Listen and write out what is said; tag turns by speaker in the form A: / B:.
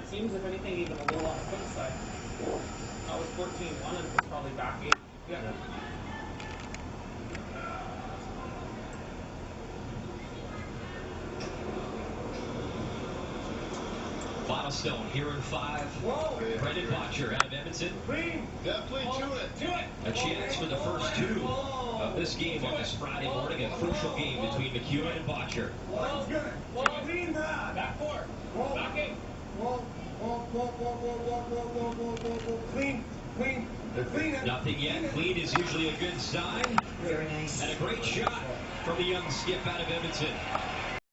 A: seems, if anything, even a little on the quick side. That was 14-1 and was probably back 8. Yeah.
B: Final stone here in 5. Brendan Bottcher out of Edmonton.
C: Definitely do it.
B: A chance for the first 2 of this game on this Friday morning. A crucial game between MacEwen and Bottcher.
C: Clean that.
A: Back 4. Back 8.
C: Clean.
B: Nothing yet. Clean is usually a good sign.
D: Very nice.
B: And a great shot from the young skip out of Edmonton.